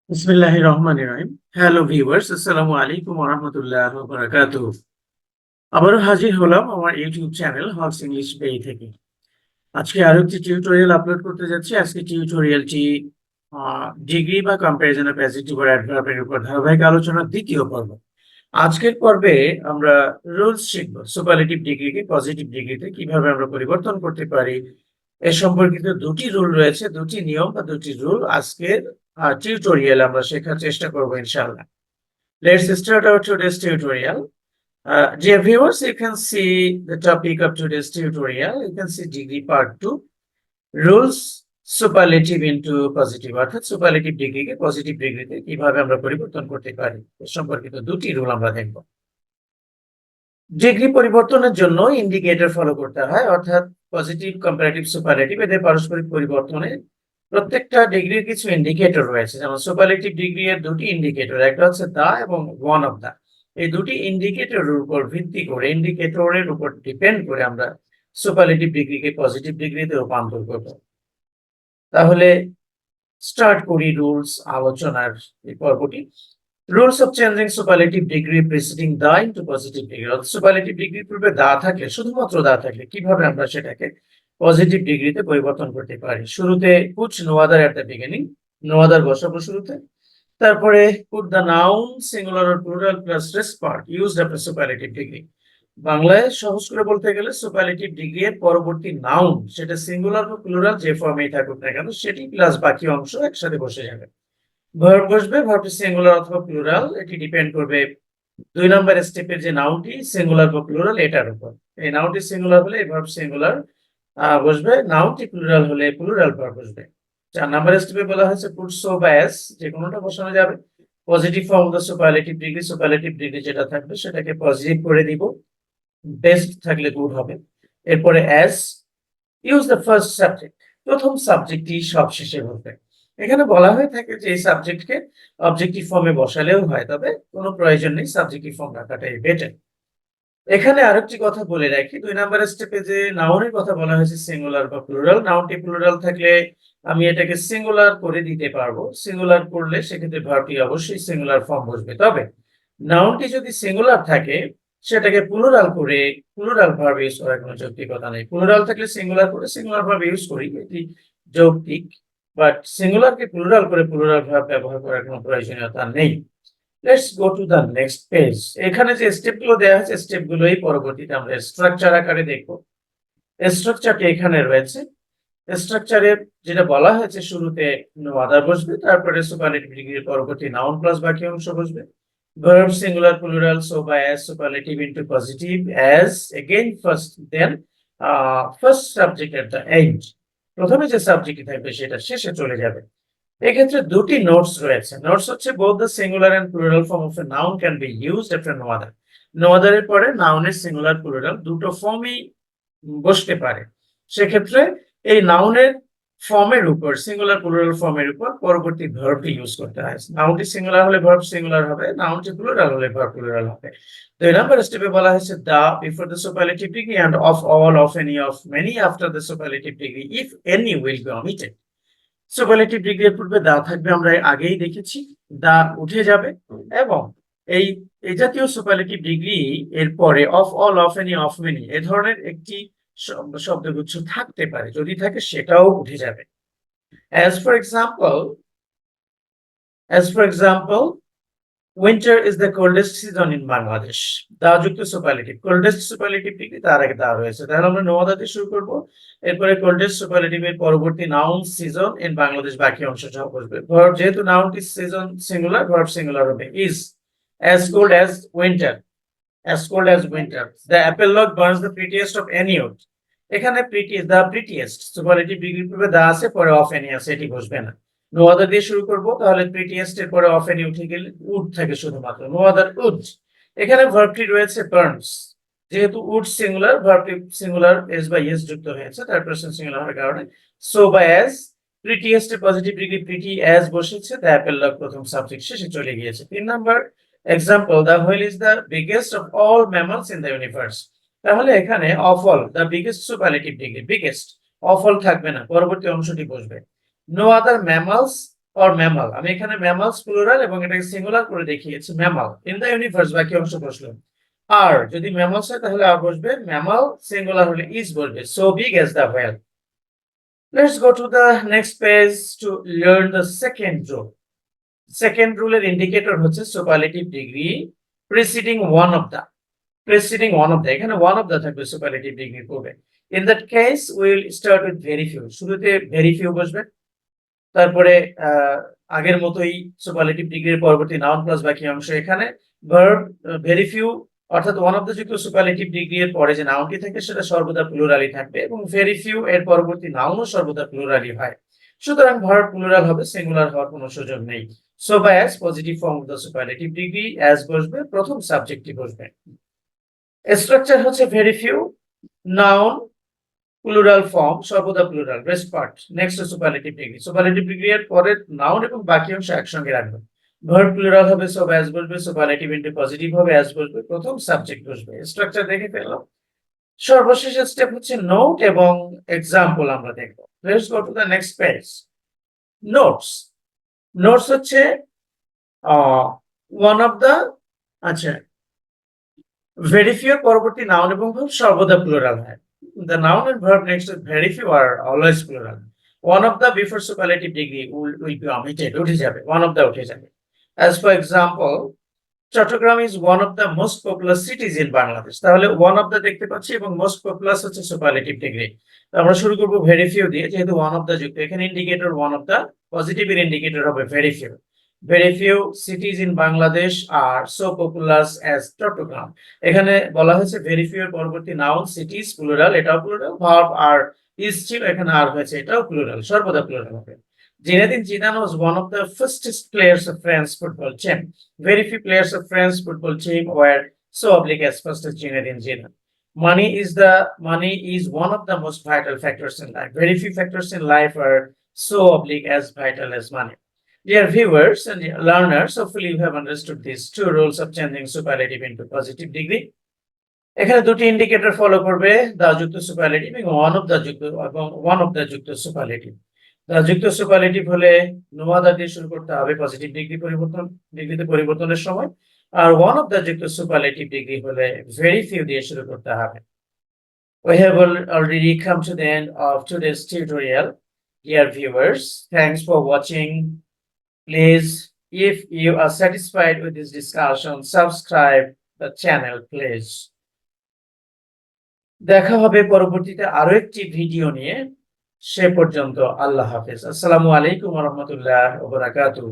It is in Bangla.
বিসমিল্লাহির রহমানির রহিম। হ্যালো ভিউয়ার্স, আসসালামু আলাইকুম ওয়া রাহমাতুল্লাহি ওয়া বারাকাতুহু। আবারও হাজির হলাম আমার ইউটিউব চ্যানেল হকস ইংলিশ বে থেকে। আজকে আরো একটি টিউটোরিয়াল আপলোড করতে যাচ্ছি। আজকে টিউটোরিয়ালটি ডিগ্রি বা কম্পারিজন অফ অ্যাডজেক্টিভ আর অ্যাডভার্বের উপর ধারাবাহিক আলোচনার দ্বিতীয় পর্ব। আজকের পর্বে আমরা রুলস শিখব। সুপারলেটিভ ডিগ্রিকে পজিটিভ ডিগ্রিতে কিভাবে আমরা পরিবর্তন করতে পারি এ সম্পর্কিত দুটি রুল রয়েছে, দুটি নিয়ম বা দুটি রুল আজকের টিউটোরিয়াল আমরা শেখার চেষ্টা করব ইনশাআল্লাহ। Let's start our today's tutorial. Dear viewers, you can see the topic of today's tutorial. You can see degree part 2, rules superlative into positive, অর্থাৎ সুপারলেটিভ ডিগ্রিকে পজিটিভ ডিগ্রিতে কিভাবে আমরা পরিবর্তন করতে পারি এ সম্পর্কিত দুটি রুল আমরা দেখব। ডিগ্রি পরিবর্তনের জন্য ইন্ডিকেটর ফলো করতে হয়, অর্থাৎ পজিটিভ, কম্পারেটিভ, সুপারলেটিভ এদের পারস্পরিক পরিবর্তনে প্রত্যেকটা ডিগ্রির কিছু ইন্ডিকেটর রয়েছে। যেমন সুপারলেটিভ ডিগ্রি এর দুটি ইন্ডিকেটর, একটা হচ্ছে দা এবং ওয়ান অফ দা। এই দুটি ইন্ডিকেটরের উপর ভিত্তি করে, ইন্ডিকেটরের উপর ডিপেন্ড করে আমরা সুপারলেটিভ ডিগ্রিকে পজিটিভ ডিগ্রিতে রূপান্তর করব। তাহলে স্টার্ট করি রুলস আলোচনার এই পর্বটি। Rules of changing superlative degree preceding the into positive degree. অর্থাৎ সুপারলেটিভ ডিগ্রির পূর্বে দা থাকলে, শুধুমাত্র দা থাকলে কিভাবে আমরা সেটাকে পজিটিভ ডিগ্রিতে পরিবর্তন করতে পারি। শুরুতে put no other at the beginning, no other বসাবো শুরুতে। তারপরে put the noun singular or plural plus rest part used after superlative degree. বাংলায় সহজ করে বলতে গেলে সুপারলেটিভ ডিগ্রি এর পরবর্তী নাউন, সেটা সিঙ্গুলার বা প্লুরাল যে ফর্মেই থাকুক না কেন, সেটি প্লাস বাকি অংশ একসাথে বসে যাবে। ভার্ব বসবে, ভার্বটি সিঙ্গুলার অথবা প্লুরাল, এটি ডিপেন্ড করবে 2 নম্বর স্টেপের যে নাউনটি সিঙ্গুলার বা প্লুরাল এটার উপর। এই নাউনটি সিঙ্গুলার হলে এই ভার্ব সিঙ্গুলার বসবে, নাউনটি প্লুরাল হলে প্লুরাল ভার্ব বসবে। 4 নম্বর স্টেপে বলা হয়েছে পুট সো বা অ্যাজ, যে কোনোটা বসানো যাবে। Positive form of the superlative degree যেটা থাকবে সেটাকে পজিটিভ করে দিব, বেস্ট থাকলে গুড হবে। এরপরে as, use the first subject, প্রথম সাবজেক্টটি সবশেষে বলবে। এখানে বলা হয়ে থাকে যে এই সাবজেক্টকে অবজেক্টিভ ফর্মে বসালেও হয়, তবে কোনো প্রয়োজন নেই, সাবজেক্টিভ ফর্ম রাখাটাই বেটার। এখানে আরেকটি কথা বলে রাখি, 2 নাম্বার স্টেপে যে নাউনের কথা বলা হয়েছে সিঙ্গুলার বা প্লুরাল, নাউনটি প্লুরাল থাকলে আমি এটাকে সিঙ্গুলার করে দিতে পারবো। সিঙ্গুলার করলে সেক্ষেত্রে ভার্বটি অবশ্যই সিঙ্গুলার ফর্ম বসবে। তবে নাউনটি যদি সিঙ্গুলার থাকে সেটাকে প্লুরাল করে প্লুরাল ভার্ব ইউজ করার কোনো যৌক্তিকতা নেই। প্লুরাল থাকলে সিঙ্গুলার করে সিঙ্গুলার ভার্ব ইউজ করি, এটি যৌক্তিক, বাট সিঙ্গুলারকে প্লুরাল করে প্লুরাল ভার্ব ব্যবহার করার কোনো প্রয়োজনীয়তা নেই। Let's go to the next page. এখানে যে স্টেপগুলো দেওয়া হয়েছে স্টেপগুলোই পরবর্তীতে আমরা স্ট্রাকচার আকারে দেখব। স্ট্রাকচারটি এখানে রয়েছে। স্ট্রাকচারে যেটা বলা হয়েছে, শুরুতে নো আদার বসবে, তারপরে সুপারলেটিভ ডিগ্রির পরবর্তী নাউন প্লাস বাকি অংশ বসবে। ভার্ব সিঙ্গুলার প্লুরাল সো বা as, superlative into positive as, again first, then first subject at the end. প্রথমে যে সাবজেক্টটি থাকবে সেটা শেষে চলে যাবে। এক্ষেত্রে দুটি নোটস রয়েছে। নোটস হচ্ছে both the singular and plural form of a noun can be used after no other. No other এর পরে নাউনের সিঙ্গুলার প্লুরাল দুটো ফর্মই বসতে পারে। সেক্ষেত্রে এই নাউনের ফর্মের উপর, সিঙ্গুলার প্লুরাল ফর্মের উপর পরবর্তী ভার্বটি ইউজ করতে হয়। নাউনটি সিঙ্গুলার হলে ভার্ব সিঙ্গুলার হবে, নাউনটি প্লুরাল হলে ভার্ব প্লুরাল হবে। 2 নাম্বার স্টেপে বলা হয়েছে the before the superlative degree and of all, of any, of many after the superlative degree if any will be omitted. Superlative degree এর পূর্বে দা থাকবে, আমরা আগেই দেখেছি, দা উঠে যাবে এবং এই এই জাতীয় সুপারলেটিভ ডিগ্রি এর পরে of all, of any, of many a ধরনের একটি শব্দগুচ্ছ থাকতে পারে, যদি থাকে সেটাও উঠে যাবে। As for example, as for example winter is the coldest season in Bangladesh. The যুক্ত সুপারলেটিভ, কোল্ডেস্ট সুপারলেটিভ ডিগ্রি তার আগে দা রয়েছে, তাহলে আমরা নো আদার দিয়ে শুরু করব। এরপরে কোল্ডেস্ট সুপারলেটিভ এর পরবর্তী নাউন সিজন ইন বাংলাদেশ বাকি অংশ সহ বসবে। ভার্ব, যেহেতু নাউনটি সিজন সিঙ্গুলার, ভার্ব সিঙ্গুলার হবে। Is as cold as winter, as cold as winter. The apple log burns the prettiest of any wood. এখানে প্রিটিয়েস্ট, দা প্রিটিয়েস্ট সুপারলেটিভ ডিগ্রির পূর্বে দা আছে, পরে অফ এনি আছে, এটি বসবে না। নো আদার দিয়ে শুরু করব, তাহলে প্রিটিয়েস্ট এর পরে অফ এনি উঠে গেলে উড থাকে শুধুমাত্র, নো আদার উড। এখানে ভার্বটি রয়েছে বার্নস, যেহেতু উড সিঙ্গুলার, ভার্বটি সিঙ্গুলার এস বা ইয়েস যুক্ত হয়েছে তার প্রেজেন্ট সিঙ্গুলার হওয়ার কারণে। সো বা অ্যাজ, প্রিটিয়েস্ট এর পজিটিভ ডিগ্রি প্রিটি অ্যাজ বসেছে, দ্য অ্যাপেল লগ প্রথম সাবজেক্ট শেষে চলে গিয়েছে। 3 number example, the whale is the biggest of all mammals in the universe. তাহলে এখানে of all, the biggest superlative degree, biggest, of all থাকবে না, পরবর্তী অংশটি বসবে। No other mammals or mammal, আমি এখানে mammals প্লুরাল এবং এটাকে সিঙ্গুলার করে দেখিয়েছি mammal in the universe, বাকি অংশ বসলো আর যদি mammals হয় তাহলে আর বসবে mammal, সিঙ্গুলার হলে is বসবে, so big as the whale. Let's go to the next page to learn the second rule. Second rule এর ইন্ডিকেটর হচ্ছে superlative degree preceding one of the, এখানে one of the থাকবে superlative degree পূর্বে। In that case we will start with very few, শুরুতে very few বসবে, তারপরে আগের মতোই সুপারলেটিভ ডিগ্রির পরবর্তী নাউন প্লাস বাকি অংশ, এখানে ভার্ব ভেরি ফিউ অর্থাৎ ওয়ান অফ দ্য যুক্ত সুপারলেটিভ ডিগ্রি এর পরে যে নাউনটি থাকে সেটা সর্বদা প্লুরালি থাকবে এবং ভেরি ফিউ এর পরবর্তী নাউনও সর্বদা প্লুরালি হয়, সুতরাং ভার্ব প্লুরাল হবে, সিঙ্গুলার হওয়ার কোনো সুযোগ নেই। So by as positive form of the superlative degree as বসবে, প্রথম সাবজেক্টটি বসবে। স্ট্রাকচার হচ্ছে very few, noun plural form, সর্বদা plural, best part, next superlative degree, superlative degree এর পরে নাউন এবং বাকি অংশ একসঙ্গে রাখবেন। ভার্ব প্লুরাল হবে, সো অ্যাজ বসবে, সুপারলেটিভ ইনটু পজিটিভ হবে, অ্যাজ বসবে, প্রথম সাবজেক্ট বসবে। স্ট্রাকচার দেখে ফেললাম। সর্বশেষ স্টেপ হচ্ছে নোট এবং এক্সাম্পল আমরা দেখব। Let's go to the next page. Notes, notes হচ্ছে ওয়ান অফ দ্য, আচ্ছা ভেরি ফিউ এর পরবর্তী নাউন এবং ভার্ব সর্বদা প্লুরাল হয়। The noun and verb next to very few are always plural. One of the before superlative degree will be omitted. উঠে যাবে, one of the উঠে যাবে। As for example, Chattogram is one of the most populous cities in Bangladesh. তাহলে one of the দেখতে পাচ্ছি এবং most populous হচ্ছে superlative degree। তো আমরা শুরু করব very few দিয়ে, যেহেতু one of the যুক্ত, এখানে indicator one of the, positive এর ইন্ডিকেটর হবে very few. Very few cities in Bangladesh are so populous as Chattogram. এখানে বলা হয়েছে very few এর পরবর্তী নাউন cities প্লুরাল, এটাও প্লুরাল, ভার্ব আর is ছিল, এখানে আর হয়েছে, এটাও প্লুরাল, সর্বদা প্লুরাল হবে। Zinedine Zidane was one of the fastest players of France football team. Very few players of France football team were so oblique as fast as Zinedine Zidane. Money is one of the most vital factors in life. Very few factors in life are so oblique as vital as money. Dear viewers and learners, hopefully you have understood these two rules of changing superlative into positive degree. এখানে দুটি ইন্ডিকেটর ফলো করবে, দা যুক্ত সুপারলেটিভ এবং ওয়ান অফ দা যুক্ত সুপারলেটিভ। দা যুক্ত সুপারলেটিভ হলে নোয়া দা দিয়ে শুরু করতে হবে পজিটিভ ডিগ্রিতে পরিবর্তনের সময়, আর ওয়ান অফ দা যুক্ত সুপারলেটিভ ডিগ্রি হলে ভেরি ফিউ দিয়ে শুরু করতে হবে। We have already come to the end of today's tutorial. Dear viewers, thanks for watching. Please, if you are satisfied with this discussion, subscribe the channel, please. দেখা হবে পরবর্তীতে আরো একটি ভিডিও নিয়ে। সে পর্যন্ত আল্লাহ হাফেজ। আসসালামু আলাইকুম ওয়া রাহমাতুল্লাহি ওয়া বারাকাতুহু।